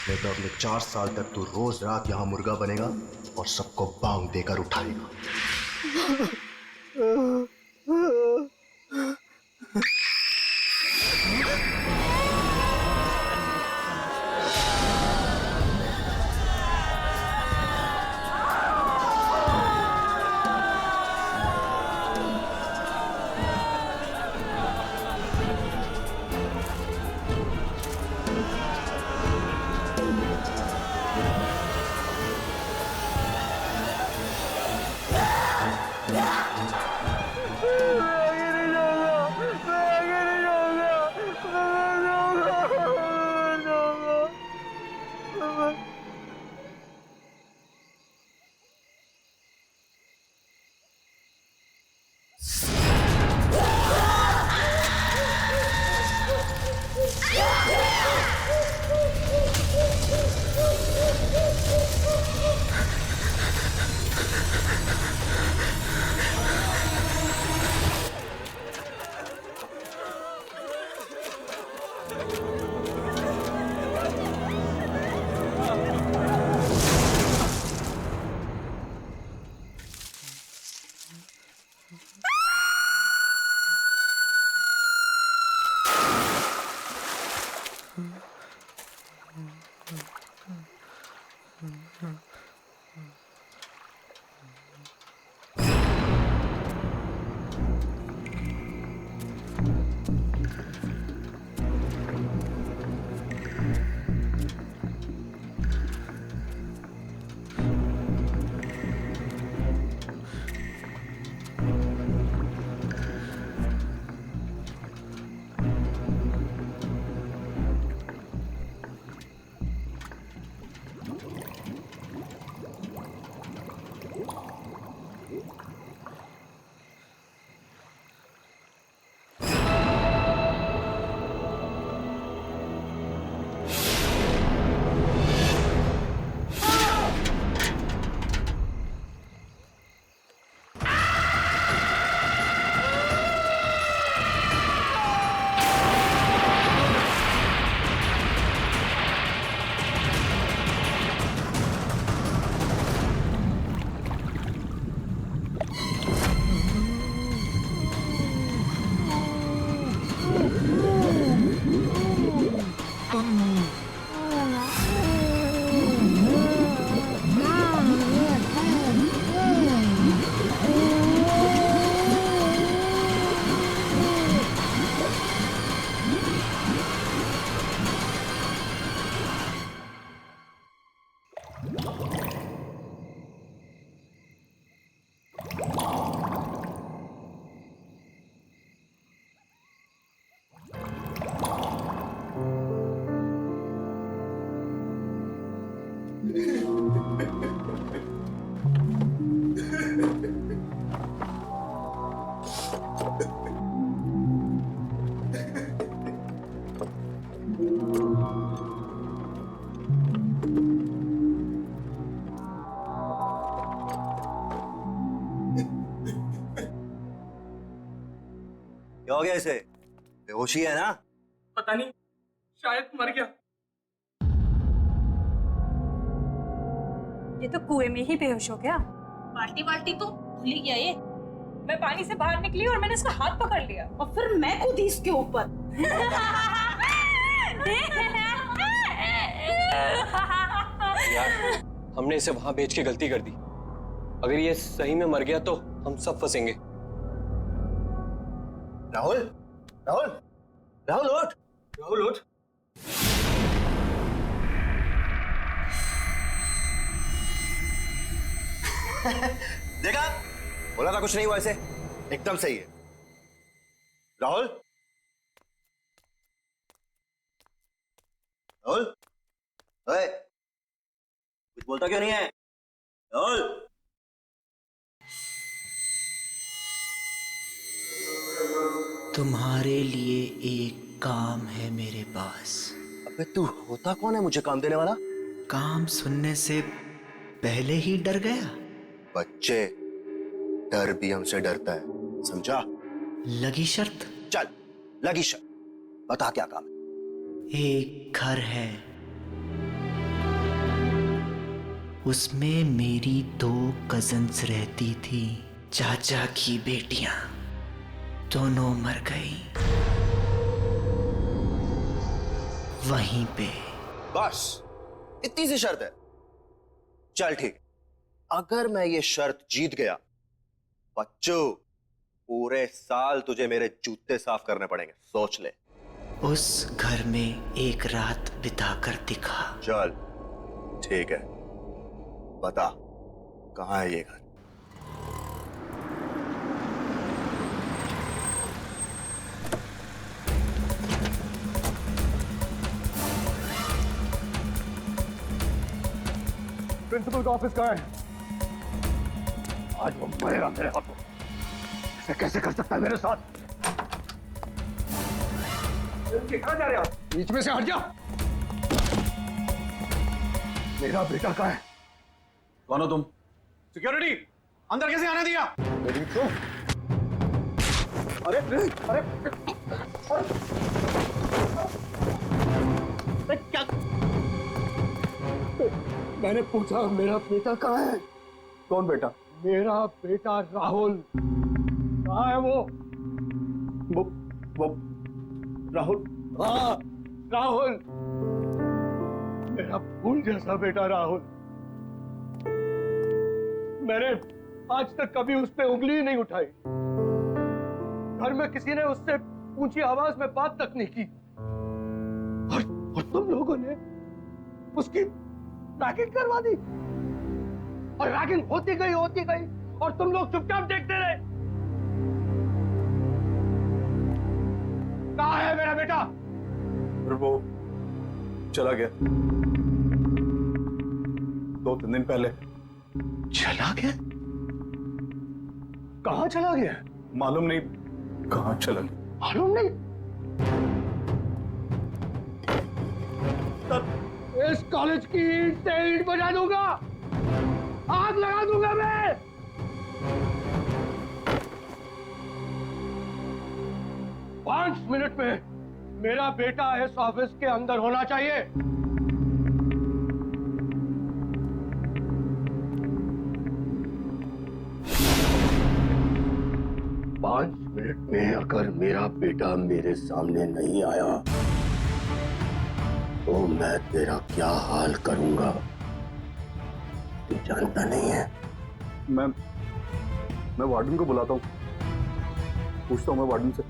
नहीं तो अगले 4 साल तक तू रोज रात यहाँ मुर्गा बनेगा और सबको बांग देकर उठाएगा। क्या हो गया इसे? बेहोशी है ना? पता नहीं, शायद मर गया। ये तो कुएं में ही बेहोश हो गया। बाल्टी बाल्टी तो भूल ही गया ये। मैं पानी से बाहर निकली और मैंने इसका हाथ पकड़ लिया और फिर मैं कूदी इसके ऊपर। यार, हमने इसे वहां बेच के गलती कर दी। अगर ये सही में मर गया तो हम सब फंसेंगे। राहुल, राहुल, राहुल उठ, राहुल उठ। देखा? बोला था कुछ नहीं हुआ इसे। एकदम सही है। राहुल, राहुल, ओए, कुछ बोलता क्यों नहीं है? राहुल, तुम्हारे लिए एक काम है मेरे पास। अबे तू होता कौन है मुझे काम देने वाला? काम सुनने से पहले ही डर गया। बच्चे, डर भी हमसे डरता है, समझा? लगी शर्त? चल, लगी शर्त। बता क्या काम है? एक घर है उसमें मेरी 2 कजन्स रहती थी। चाचा की बेटियां दोनों मर गई वहीं पे। बस इतनी सी शर्त है। चल ठीक, अगर मैं ये शर्त जीत गया, बच्चू पूरे साल तुझे मेरे जूते साफ करने पड़ेंगे, सोच ले। उस घर में एक रात बिताकर दिखा। चल ठीक है, बता कहाँ है ये घर? प्रिंसिपल का ऑफिस कहाँ है? आज वो मरेगा मेरे हाथों। ऐसे कैसे कर सकता है मेरे साथ? कहाँ जा रहे हो? बीच में से हट जा। मेरा बेटा कहाँ है? कौन हो तुम? सिक्योरिटी, अंदर कैसे आने दिया? मेरी तो अरे अरे अरे क्या? मैंने पूछा मेरा बेटा कहाँ है? कौन बेटा? मेरा बेटा राहुल कहाँ है? वो राहुल। हाँ राहुल, मेरा फूल जैसा बेटा राहुल। मैंने आज तक कभी उस पे उंगली ही नहीं उठाई। घर में किसी ने उससे ऊंची आवाज में बात तक नहीं की। और तुम लोगों ने उसकी रैगिंग करवा दी। और रैगिंग होती गई और तुम लोग चुपचाप देखते रहे। कहाँ है मेरा बेटा? और वो चला गया 2-3 दिन पहले। चला गया? कहाँ चला गया? मालूम नहीं कहाँ चला गया। मालूम नहीं? इस कॉलेज की ईंट से ईंट बजा दूंगा, आग लगा दूंगा मैं। पांच मिनट में मेरा बेटा इस ऑफिस के अंदर होना चाहिए। 5 मिनट में अगर मेरा बेटा मेरे सामने नहीं आया तो मैं तेरा क्या हाल करूंगा तू जानता नहीं है। मैं वार्डन को बुलाता हूँ, पूछता हूँ मैं वार्डन से।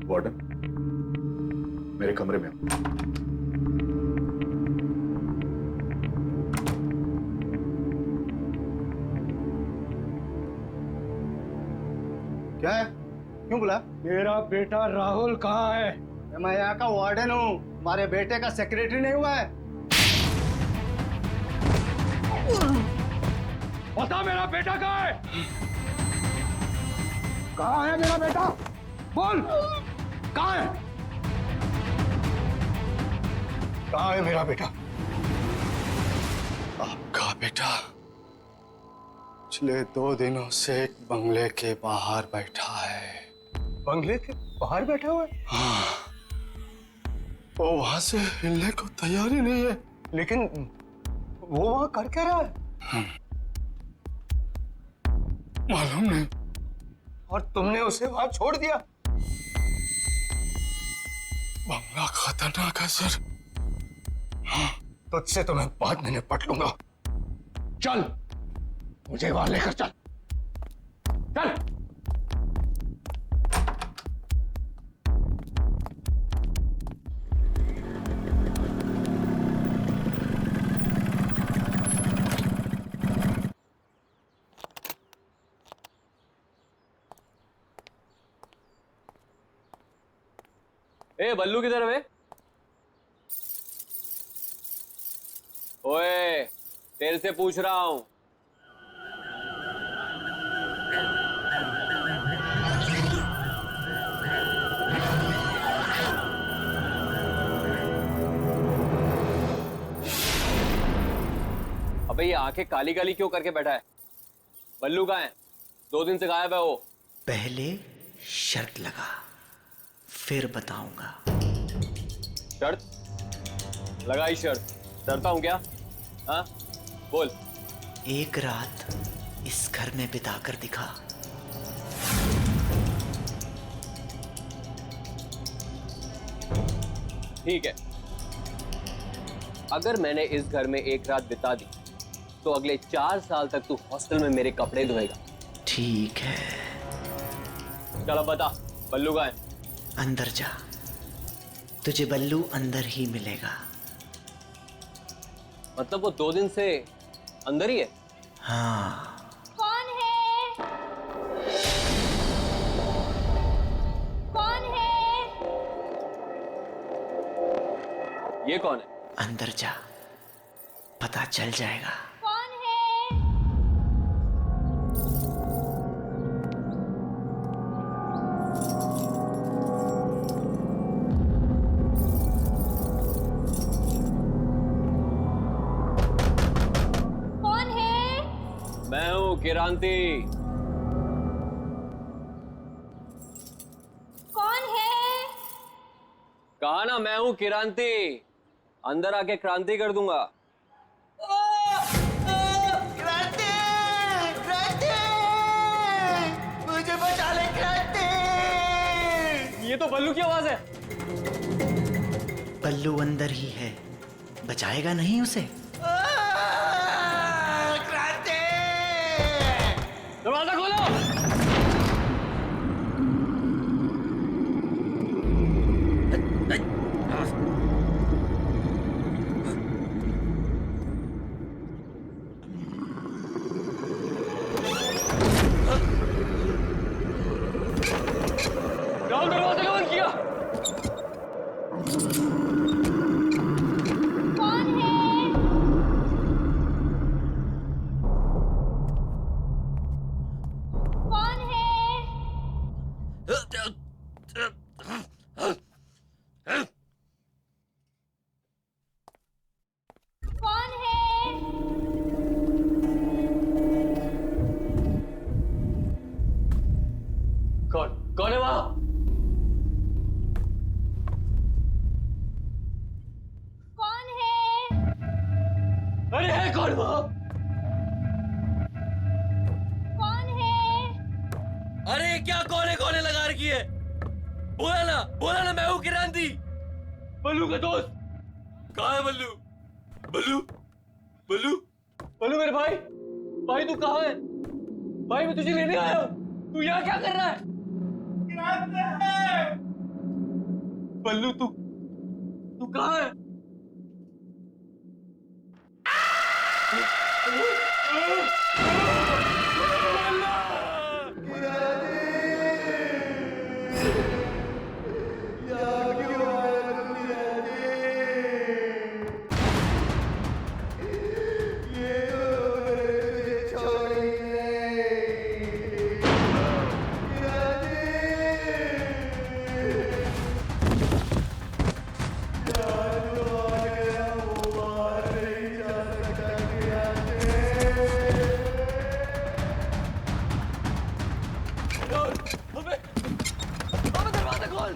वार्डन, मेरे कमरे में क्या है? क्यों बुला? मेरा बेटा राहुल कहाँ है? मैं यहाँ का वार्डन हूँ, हमारे बेटे का सेक्रेटरी नहीं हुआ है। बता मेरा बेटा कहाँ है? कहाँ है मेरा बेटा? बोल, कहाँ है? कहाँ है मेरा बेटा? आपका बेटा पिछले 2 दिनों से एक बंगले के बाहर बैठा है। बंगले के बाहर बैठा हुआ है? हाँ, वो वहां से हिलने को तैयार ही नहीं है। लेकिन वो वहां कर क्या रहा है? मालूम नहीं। और तुमने उसे वहां छोड़ दिया? बंगला खतरनाक है सर। तुझसे तो मैं बाद में निपट लूंगा। चल, मुझे वहां लेकर चल। चल। ए बल्लू किधर है? ओए, तेरे से पूछ रहा हूं। भाई ये आंखें काली काली क्यों करके बैठा है? बल्लू कहाँ है? 2 दिन से गायब है वो। पहले शर्त लगा, फिर बताऊंगा। शर्त? लगाई शर्त। डरता हूँ क्या? हाँ बोल। एक रात इस घर में बिताकर दिखा। ठीक है, अगर मैंने इस घर में एक रात बिता दी तो अगले 4 साल तक तू हॉस्टल में मेरे कपड़े धोएगा। ठीक है, चलो बता, बल्लू कहाँ है? अंदर जा, तुझे बल्लू अंदर ही मिलेगा। मतलब वो 2 दिन से अंदर ही है? हाँ, कौन है? कौन है? ये कौन है? अंदर जा, पता चल जाएगा। कौन है? कौन है? मैं हूँ किरांती। कौन है? कहा ना मैं हूँ किरांती। अंदर आके क्रांति कर दूंगा। मुझे बचा ले क्रांति। ये तो बल्लू की आवाज है। बल्लू अंदर ही है, बचाएगा नहीं उसे? क्रांति! दरवाजा खोलो। राहुल दरवाजा कौन किया? कौन है? कौन है? कौन है? कौन है वहां? कौन है? अरे है कौन वहां? कौन है? अरे क्या कौन है लगा रखी है? बोला ना मैं हूँ किरांती, बल्लू का दोस्त। कहाँ है बल्लू? बल्लू बल्लू बल्लू मेरे भाई तू कहाँ है? भाई मैं तुझे लेने आया हूँ, तू यहाँ क्या कर रहा है? बल्लू तू कहाँ है? दरवाजा खोल।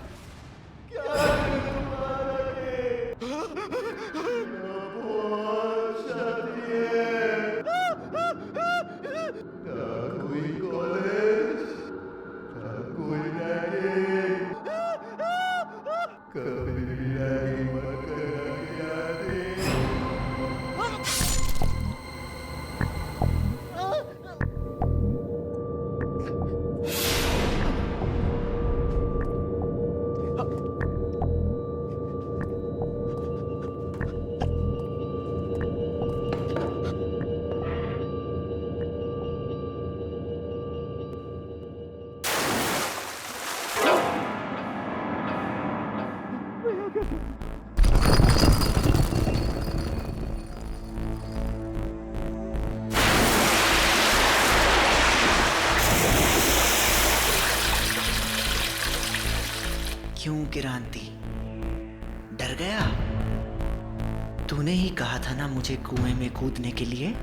क्यों क्रांति, डर गया? तूने ही कहा था ना मुझे कुएं में कूदने के लिए।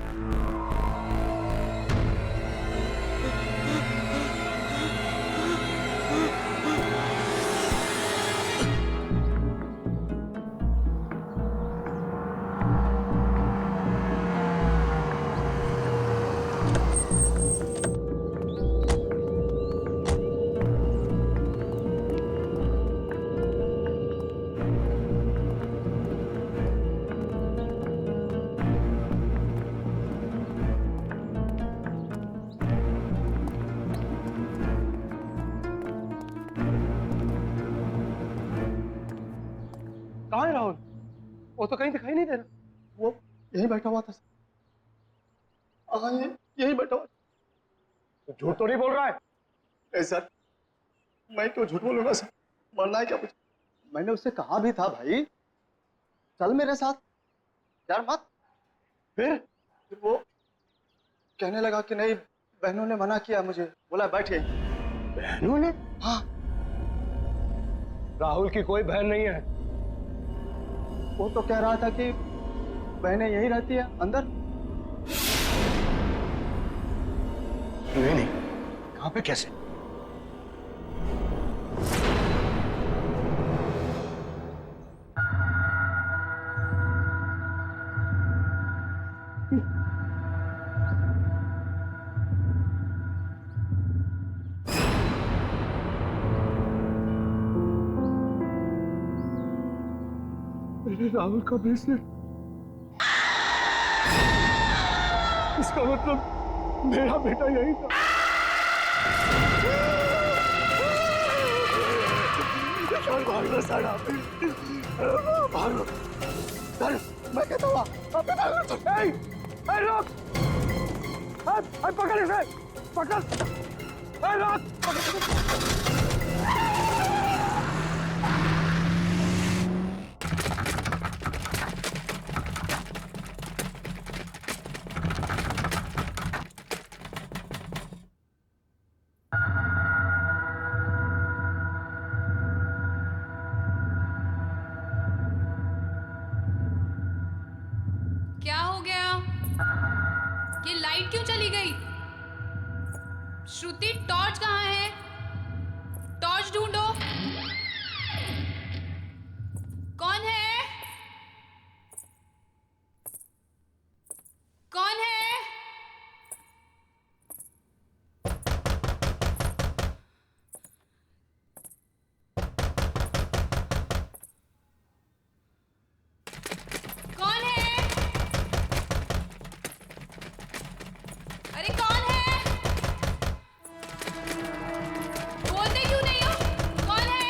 कहाँ है राहुल? वो तो कहीं दिखाई नहीं दे रहा। वो यहीं बैठा हुआ था। हाँ, यहीं बैठा हुआ। तो झूठ तो नहीं बोल रहा है? नहीं सर, मैं क्यों झूठ बोलूंगा सर? मरना है क्या मुझे? मैंने उससे कहा भी था भाई चल मेरे साथ, यार मत। फिर वो कहने लगा कि नहीं, बहनों ने मना किया मुझे, बोला बैठे। बहनों ने? हाँ। राहुल की कोई बहन नहीं है। वो तो कह रहा था कि बहनें यहीं रहती है अंदर। नहीं नहीं, कहाँ पे कैसे? मेरे राहुल का ब्रेसलेट। इसका मतलब मेरा बेटा यही था। भागो सारा, भागो। मैं कहता हूँ पकड़ इसे, पकड़। क्या हो गया? ये लाइट क्यों चली गई? श्रुति, टॉर्च कहाँ है? टॉर्च ढूंढो। कौन है? कौन है? कौन है? अरे कौन है? बोलते क्यों नहीं हो? कौन है?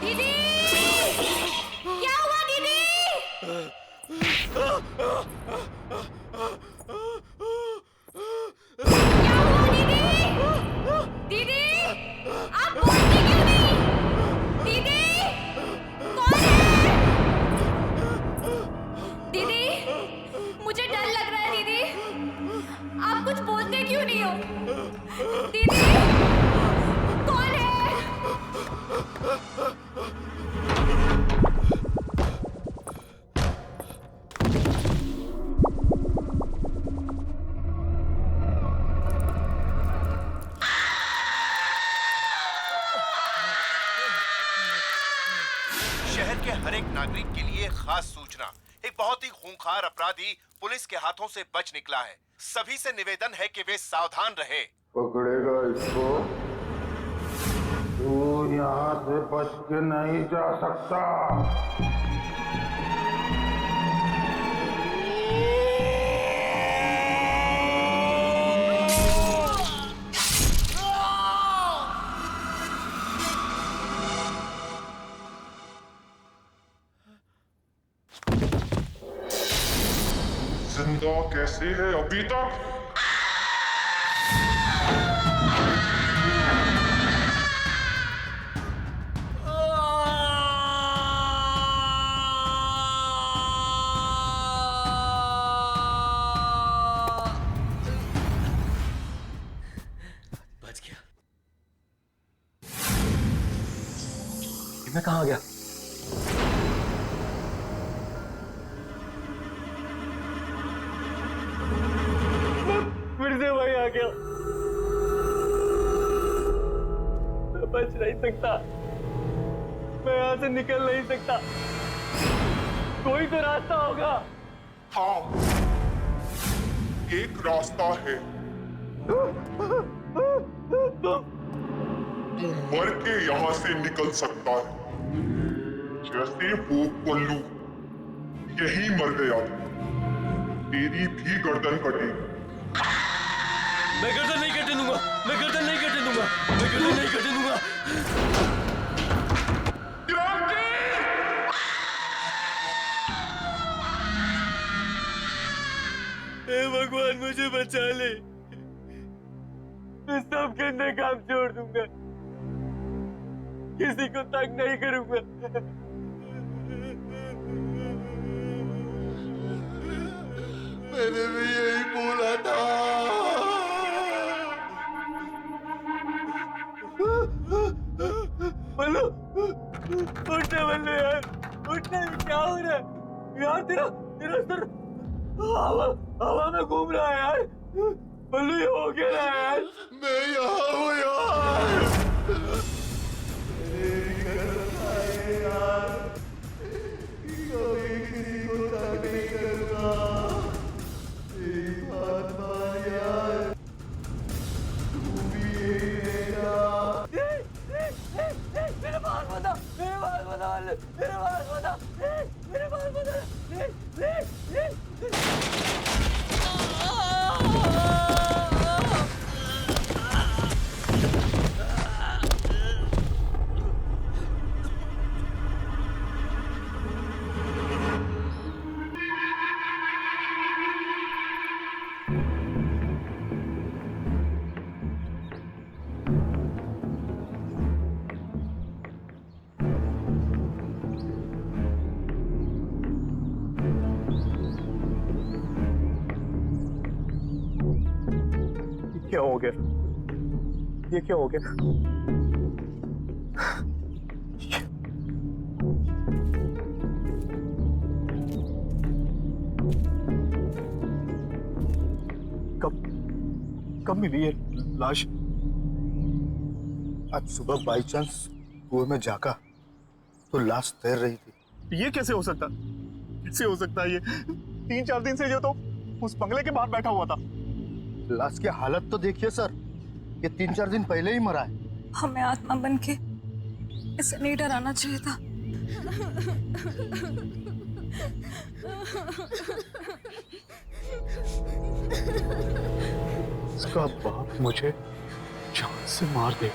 दीदी! क्या हुआ दीदी? क्या हुआ दीदी? दीदी! आप बोलते क्यों नहीं? दीदी! कौन है? दीदी, मुझे डर लग रहा है दीदी। आप कुछ बोलते क्यों नहीं हो? दीदी, कौन है? शहर के हर एक नागरिक के लिए खास सूचना। एक बहुत ही खूंखार अपराधी पुलिस के हाथों से बच निकला है। सभी से निवेदन है कि वे सावधान रहे। पकड़ेगा इसको, तू यहाँ से बच के नहीं जा सकता। जिंदा कैसे है अभी तक? बच गया। मैं कहाँ गया? फिर से वही आ गया। मैं बच नहीं सकता, मैं यहाँ से निकल नहीं सकता। कोई तो रास्ता होगा। हाँ, एक रास्ता है। तू मर के यहाँ से निकल सकता है, जैसे वो पल्लू यही मर गया, तेरी भी गर्दन कटेगी। मैं गर्दन नहीं कटने दूंगा, मैं गर्दन नहीं कटने दूंगा, मैं गर्दन नहीं कटने दूंगा। हे भगवान मुझे बचा ले, मैं सब गंदे काम छोड़ दूंगा, किसी को तंग नहीं करूंगा। मैंने भी यही बोला था। बल्लू, उठना बल्लू यार, उठना। क्या हो रहा है यार? तेरा तेरा सर हवा में घूम रहा है यार। बल्लू ये हो क्या रहा है यार? मैं यहाँ हूँ यार। मेरे पास बता, मेरे पास बता, मेरे पास बता, मेरे पास क्या हो गया? ये क्या हो गया? कब मिली है लाश? आज सुबह बाई चांस कुएं में झांका तो लाश तैर रही थी। ये कैसे हो सकता? कैसे हो सकता है ये? 3-4 दिन से जो तो उस बंगले के बाहर बैठा हुआ था। लाश की हालत तो देखिए सर, ये 3-4 दिन पहले ही मरा है। हमें आत्मा बन के इसे नहीं डराना चाहिए था। इसका बाप मुझे जान से मार दे।